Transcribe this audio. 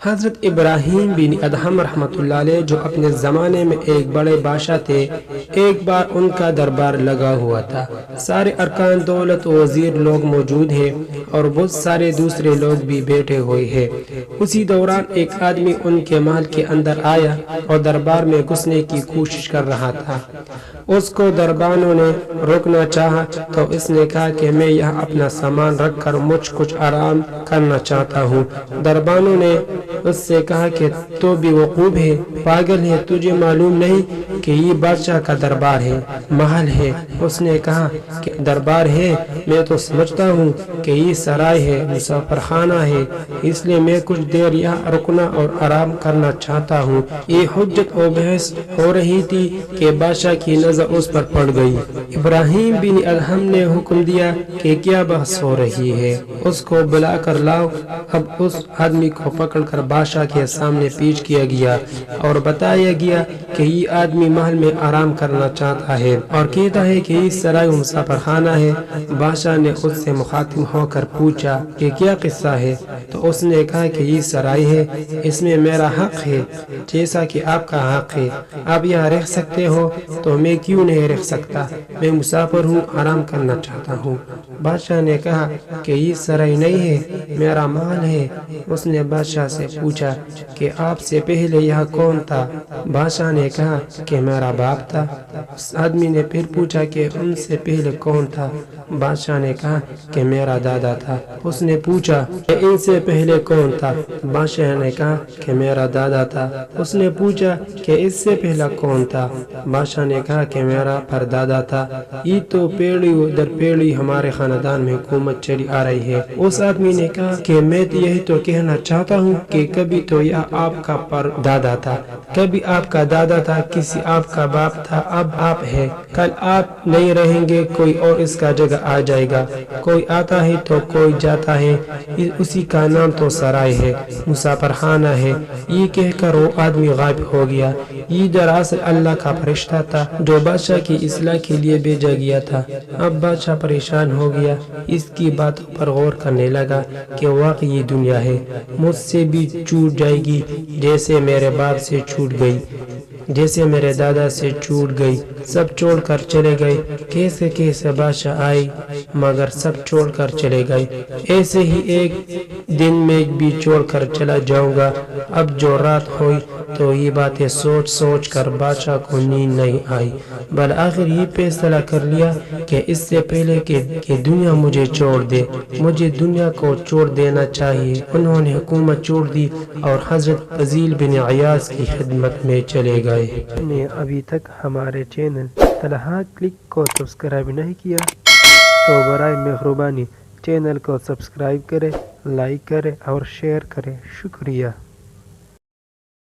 حضرت ابراہیم بن ادہم رحمۃ اللہ علیہ جو اپنے زمانے میں ایک بڑے بادشاہ تھے، ایک بار ان کا دربار لگا ہوا تھا۔ سارے ارکان دولت و وزیر لوگ موجود ہیں اور بہت سارے دوسرے لوگ بھی بیٹھے ہوئے ہیں۔ اسی دوران ایک آدمی ان کے محل کے اندر آیا اور دربار میں گھسنے کی کوشش کر رہا تھا۔ اس کو دربانوں نے روکنا چاہا تو اس نے کہا کہ میں یہاں اپنا سامان رکھ کر کچھ آرام کرنا چاہتا ہوں۔ دربانوں نے اس سے کہا کہ تو بے وقوف ہے، پاگل ہے، تجھے معلوم نہیں کہ یہ بادشاہ کا دربار ہے، محل ہے؟ اس نے کہا کہ دربار ہے، میں تو سمجھتا ہوں کہ یہ سرائے ہے، مسافر خانہ ہے، اس لیے میں کچھ دیر یہاں رکنا اور آرام کرنا چاہتا ہوں۔ یہ حجت و بحث ہو رہی تھی کہ بادشاہ کی نظر اس پر پڑ گئی۔ ابراہیم بن ادہم نے حکم دیا کہ کیا بحث ہو رہی ہے، اس کو بلا کر لاؤ۔ اب اس آدمی کو پکڑ کر بادشاہ کے سامنے پیش کیا گیا اور بتایا گیا کہ یہ آدمی محل میں آرام کرنا چاہتا ہے اور کہتا ہے کہ یہ سرائے مسافر خانہ ہے۔ بادشاہ نے اس سے مخاطب ہو کر پوچھا کہ کیا قصہ ہے، تو اس نے کہا کہ یہ سرائے ہے، اس میں میرا حق ہے جیسا کہ آپ کا حق ہے۔ آپ یہاں رہ سکتے ہو تو میں کیوں نہیں رہ سکتا؟ میں مسافر ہوں، آرام کرنا چاہتا ہوں۔ بادشاہ نے کہا کہ یہ سرائے نہیں ہے، میرا محل ہے۔ اس نے بادشاہ سے پوچھا کہ آپ سے پہلے یہاں کون تھا؟ بادشاہ نے کہا کہ میرا باپ تھا۔ اس آدمی نے پھر پوچھا کہ ان سے پہلے کون تھا؟ بادشاہ نے کہا کہ میرا دادا تھا۔ اس نے پوچھا کہ ان سے پہلے کون تھا؟ بادشاہ نے کہا کہ میرا دادا تھا۔ اس نے پوچھا کہ اس سے پہلا کون تھا؟ بادشاہ نے کہا کہ میرا پردادا تھا۔ یہ تو پیڑھی در پیڑھی ہمارے خاندان میں حکومت چلی آ رہی ہے۔ اس آدمی نے کہا کہ میں یہی تو کہنا چاہتا ہوں کہ کبھی تو یہ آپ کا پردادا تھا، کبھی آپ کا دادا تھا، کسی آپ کا باپ تھا، اب آپ ہے، کل آپ نہیں رہیں گے، کوئی اور اس کا جگہ آ جائے گا۔ کوئی آتا ہے تو کوئی جاتا ہے، اسی کا نام تو سرائے ہے، مسافر خانہ ہے۔ یہ کہہ کر وہ آدمی غائب ہو گیا۔ یہ دراصل اللہ کا فرشتہ تھا جو بادشاہ کی اصلاح کے لیے بھیجا گیا تھا۔ اب بادشاہ پریشان ہو گیا، اس کی باتوں پر غور کرنے لگا کہ واقعی یہ دنیا ہے، مجھ سے بھی چھوٹ جائے گی جیسے میرے باپ سے چھوٹ گئی، جیسے میرے دادا سے چھوٹ گئی۔ سب چھوڑ کر چلے گئے، کیسے کیسے بادشاہ آئے مگر سب چھوڑ کر چلے گئے۔ ایسے ہی ایک دن میں بھی چھوڑ کر چلا جاؤں گا۔ اب جو رات ہوئی تو یہ باتیں سوچ سوچ کر بادشاہ کو نیند نہیں آئی۔ بالآخر یہ فیصلہ کر لیا کہ اس سے پہلے کہ دنیا مجھے چھوڑ دے، مجھے دنیا کو چھوڑ دینا چاہیے۔ انہوں نے حکومت چھوڑ دی اور حضرت فضیل بن عیاض کی خدمت میں چلے گئے۔ نے ابھی تک ہمارے چینل طلحہ کلک کو سبسکرائب نہیں کیا تو برائے مہربانی چینل کو سبسکرائب کریں، لائک کریں اور شیئر کریں۔ شکریہ۔